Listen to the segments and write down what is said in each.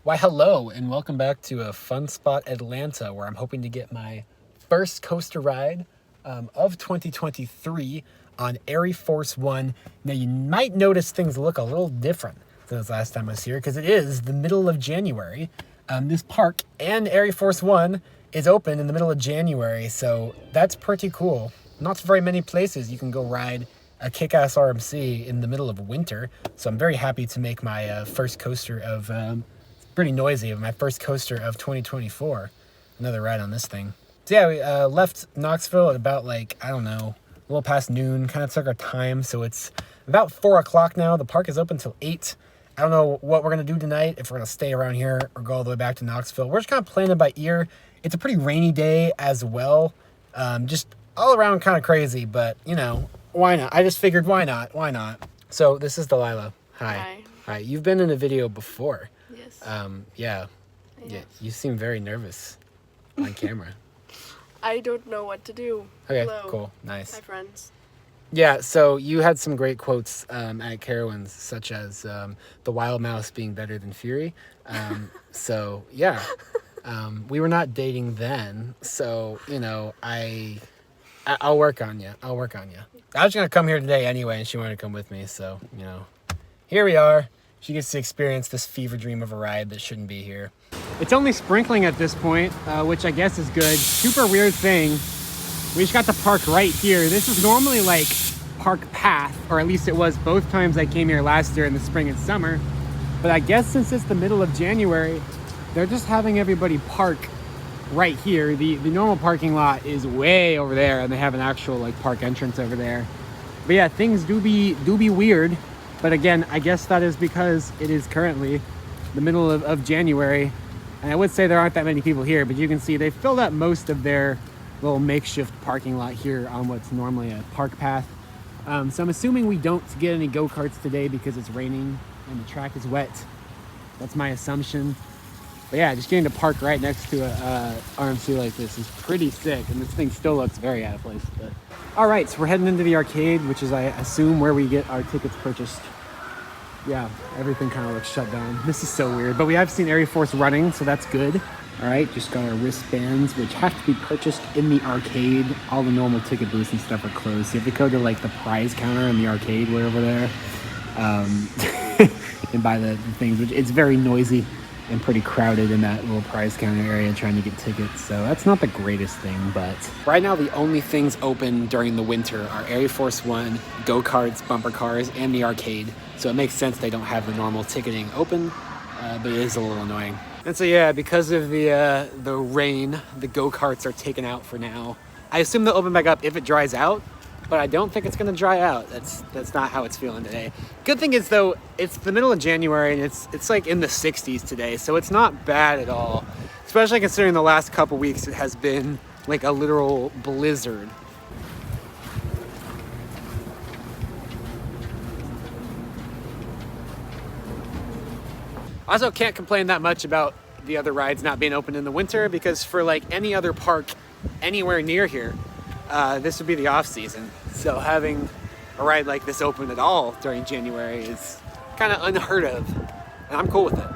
Why, hello, and welcome back to a Fun Spot Atlanta, where I'm hoping to get my first coaster ride of 2023 on ArieForce One. Now, you might notice things look a little different than the last time I was here, because it is the middle of January. This park and ArieForce One is open in the middle of January, so that's pretty cool. Not very many places you can go ride a kick-ass RMC in the middle of winter, so I'm very happy to make my first coaster of... pretty noisy, my first coaster of 2024. Another ride on this thing. So yeah, we left Knoxville at about like, I don't know, a little past noon, kind of took our time. So it's about 4 o'clock now. The park is open till 8. I don't know what we're going to do tonight, if we're going to stay around here or go all the way back to Knoxville. We're just kind of playing it by ear. It's a pretty rainy day as well. Just all around kind of crazy, but you know, why not? I just figured why not? Why not? So this is Delilah. Hi. Hi. You've been in a video before. Yes. Yeah, you seem very nervous on camera. I don't know what to do. Okay, Hello. cool, nice. Hi, friends. Yeah, so you had some great quotes at Carowinds, such as the wild mouse being better than Fury. So, yeah, we were not dating then, so, you know, I'll work on you. I'll work on you. I was going to come here today anyway, and she wanted to come with me, so, you know, here we are. She gets to experience this fever dream of a ride that shouldn't be here. It's only sprinkling at this point, which I guess is good. Super weird thing. We just got to park right here. This is normally like park path, or at least it was both times I came here last year in the spring and summer. But I guess since it's the middle of January, they're just having everybody park right here. The normal parking lot is way over there, and they have an actual like park entrance over there. But yeah, things do be weird. But again, I guess that is because it is currently the middle of January. And I would say there aren't that many people here, but you can see they filled up most of their little makeshift parking lot here on what's normally a park path. So I'm assuming we don't get any go-karts today because it's raining and the track is wet. That's my assumption. But yeah, just getting to park right next to a RMC like this is pretty sick. And this thing still looks very out of place. But all right, so we're heading into the arcade, which is, I assume, where we get our tickets purchased. Yeah, everything kind of looks shut down. This is so weird, but we have seen ArieForce running, so that's good. All right, just got our wristbands, which have to be purchased in the arcade. All the normal ticket booths and stuff are closed. So you have to go to like the prize counter in the arcade way over there and buy the things, which it's very noisy and pretty crowded in that little prize counter area trying to get tickets. So that's not the greatest thing, but right now the only things open during the winter are ArieForce One, go-karts, bumper cars, and the arcade. So it makes sense they don't have the normal ticketing open, but it is a little annoying. And so yeah, because of the rain, the go-karts are taken out for now. I assume they'll open back up if it dries out, but I don't think it's gonna dry out. That's not how it's feeling today. Good thing is though, it's the middle of January and it's like in the 60s today, so it's not bad at all. Especially considering the last couple weeks it has been like a literal blizzard. I also can't complain that much about the other rides not being open in the winter, because for like any other park anywhere near here, this would be the off season. So having a ride like this open at all during January is kind of unheard of, and I'm cool with it.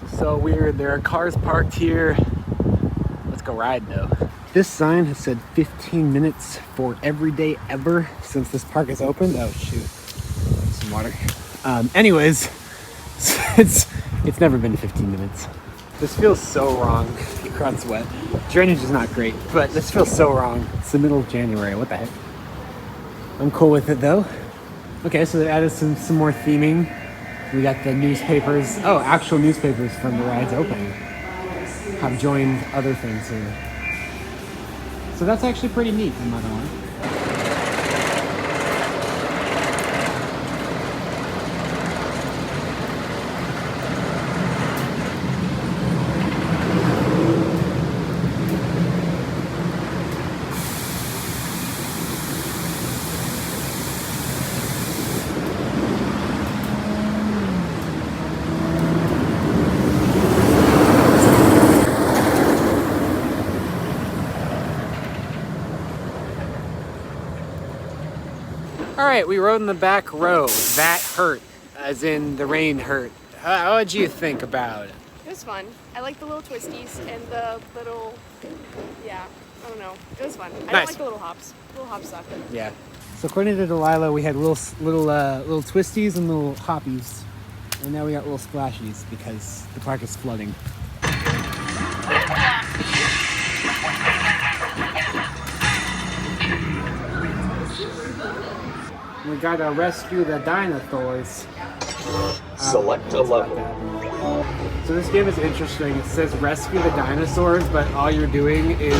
This is so weird. There are cars parked here. Let's go ride though. This sign has said 15 minutes for every day ever since this park is opened. Oh shoot, some water. Anyways, it's never been 15 minutes. This feels so wrong. The crowd's wet. Drainage is not great, but this feels so wrong. It's the middle of January. What the heck? I'm cool with it though. Okay, so they added some more theming. We got the newspapers. Oh, actual newspapers from the rides opening have joined other things here. So that's actually pretty neat, I'm not gonna lie. All right, we rode in the back row. That hurt, as in the rain hurt. What'd you think about it? It was fun. I like the little twisties and the little, yeah, I don't know. It was fun. I don't Nice. like the little hops. Little hops suck. Yeah. So according to Delilah, we had little twisties and little hoppies, and now we got little splashies because the park is flooding. We gotta rescue the dinosaurs. Select a level. So this game is interesting. It says rescue the dinosaurs, but all you're doing is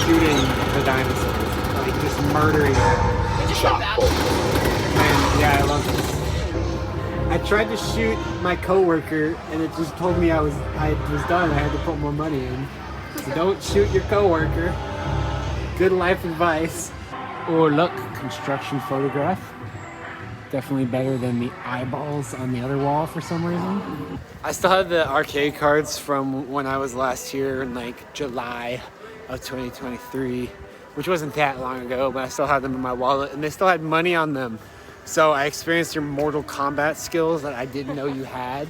shooting the dinosaurs, like just murdering them. We just went back. And yeah, I love this. I tried to shoot my coworker, and it just told me I was done. I had to put more money in. So don't shoot your coworker. Good life advice. Oh look, construction photograph. Definitely better than the eyeballs on the other wall for some reason. I still have the arcade cards from when I was last here in like July of 2023, which wasn't that long ago, but I still had them in my wallet and they still had money on them. So I experienced your Mortal Kombat skills that I didn't know you had.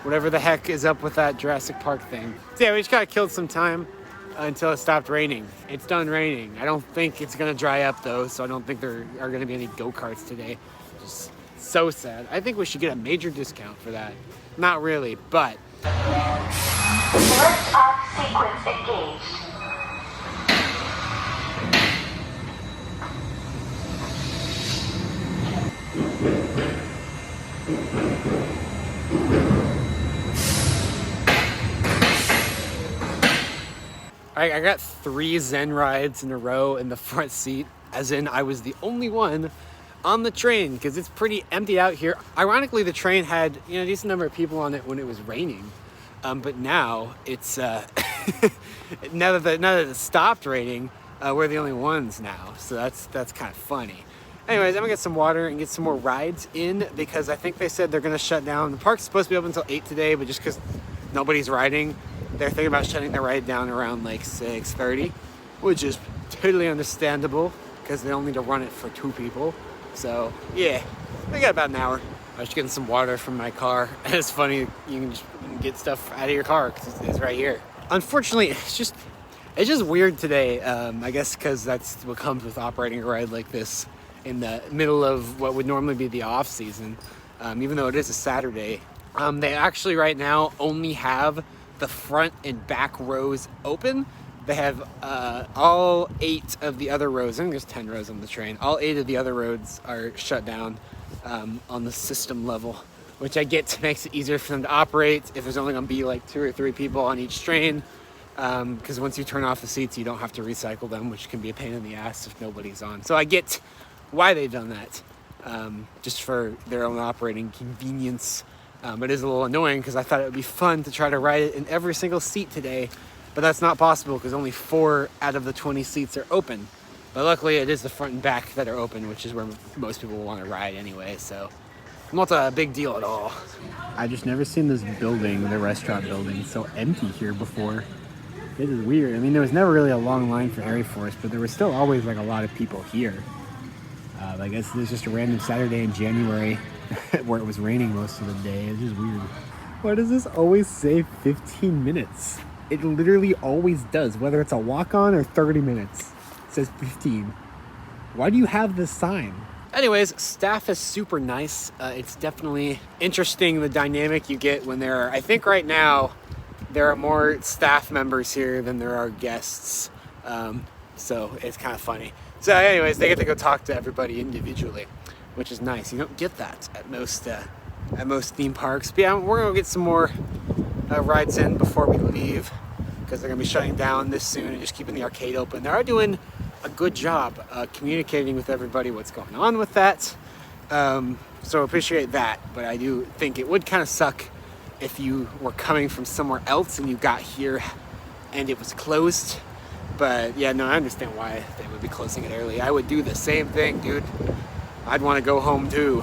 Whatever the heck is up with that Jurassic Park thing. So yeah, we just got killed some time until it stopped raining. It's done raining. I don't think it's gonna dry up though, so I don't think there are gonna be any go-karts today. Just so sad. I think we should get a major discount for that. Not really, but. Lift off sequence engaged. I got 3 Zen rides in a row in the front seat, as in I was the only one on the train because it's pretty empty out here. Ironically, the train had a decent number of people on it when it was raining, but now it's now that it stopped raining, we're the only ones now. So that's kind of funny. Anyways, I'm gonna get some water and get some more rides in because I think they said they're gonna shut down. The park's supposed to be open until 8 today, but just because nobody's riding, they're thinking about shutting the ride down around like 6:30, which is totally understandable because they only need to run it for 2 people. So yeah, we got about an hour. I was just getting some water from my car. And it's funny, you can just get stuff out of your car because it's right here. Unfortunately, it's just weird today. I guess because that's what comes with operating a ride like this in the middle of what would normally be the off season. Even though it is a Saturday, they actually right now only have the front and back rows open. They have all 8 of the other rows. I think there's 10 rows on the train. All 8 of the other roads are shut down on the system level, which I get makes it easier for them to operate if there's only going to be like 2 or 3 people on each train. Because once you turn off the seats, you don't have to recycle them, which can be a pain in the ass if nobody's on. So I get why they've done that, just for their own operating convenience. It is a little annoying because I thought it would be fun to try to ride it in every single seat today. But that's not possible because only 4 out of the 20 seats are open. But luckily it is the front and back that are open, which is where most people want to ride anyway, so not a big deal at all. I just never seen this building, the restaurant building, so empty here before. It is weird. I mean, there was never really a long line for ArieForce, but there was still always like a lot of people here. I guess this is just a random Saturday in January where it was raining most of the day. It's just weird. Why does this always say 15 minutes? It literally always does, whether it's a walk-on or 30 minutes. It says 15. Why do you have this sign? Anyways, staff is super nice. It's definitely interesting the dynamic you get when there are, I think right now, there are more staff members here than there are guests. So it's kind of funny. So anyways, they get to go talk to everybody individually, which is nice. You don't get that at most theme parks. But yeah, we're gonna get some more rides in before we leave because they're gonna be shutting down this soon and just keeping the arcade open. They are doing a good job communicating with everybody what's going on with that. So appreciate that, but I do think it would kind of suck if you were coming from somewhere else and you got here and it was closed. But yeah, no, I understand why they would be closing it early. I would do the same thing, dude. I'd want to go home too.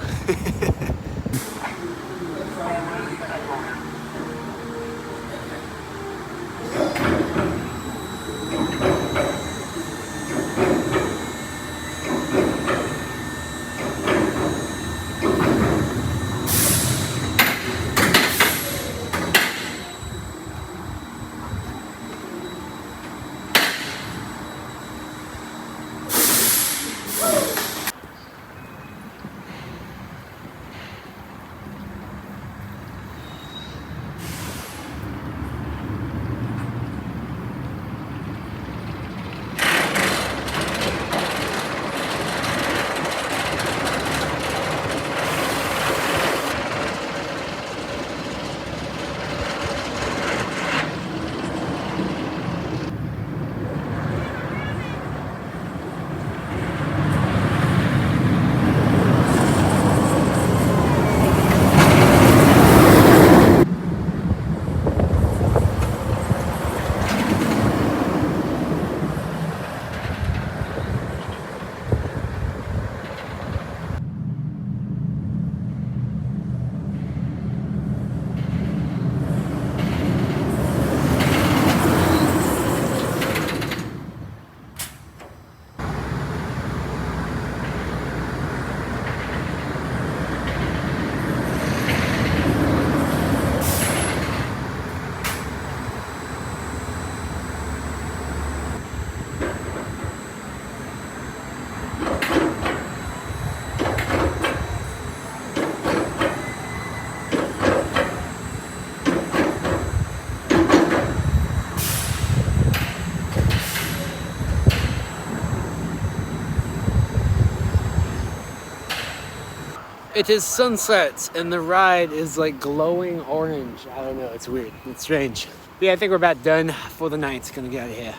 It is sunset, and the ride is like glowing orange. I don't know, it's weird. It's strange. But yeah, I think we're about done for the night. Gonna get out of here.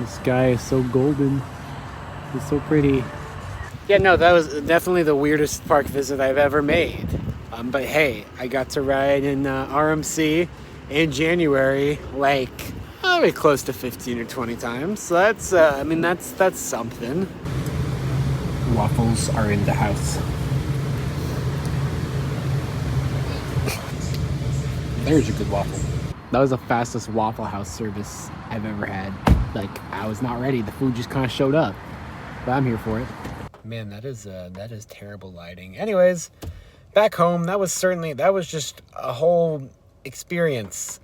The sky is so golden. It's so pretty. Yeah, no, that was definitely the weirdest park visit I've ever made. But hey, I got to ride in RMC in January, like probably close to 15 or 20 times. So that's, I mean, that's something. Waffles are in the house. There's a good waffle. That was the fastest Waffle House service I've ever had. Like, I was not ready. The food just kind of showed up. But I'm here for it. Man, that is terrible lighting. Anyways, back home, that was just a whole experience.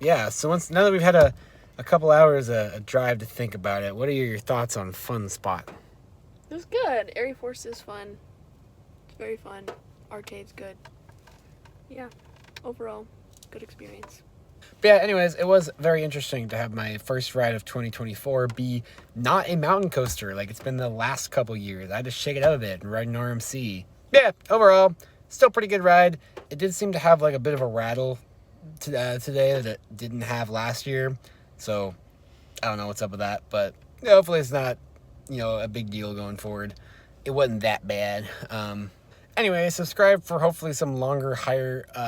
Yeah, so now that we've had a couple hours a drive to think about it, what are your thoughts on Fun Spot? It was good. ArieForce is fun. It's very fun. Arcade's good. Yeah, overall, good experience. But yeah, anyways, it was very interesting to have my first ride of 2024 be not a mountain coaster like it's been the last couple years. I had to shake it up a bit and ride an RMC. Yeah, overall, still pretty good ride. It did seem to have like a bit of a rattle today that it didn't have last year. So, I don't know what's up with that. But hopefully it's not, a big deal going forward. It wasn't that bad. Anyway, subscribe for hopefully some longer,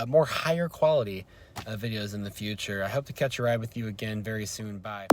more higher quality videos in the future. I hope to catch a ride with you again very soon. Bye.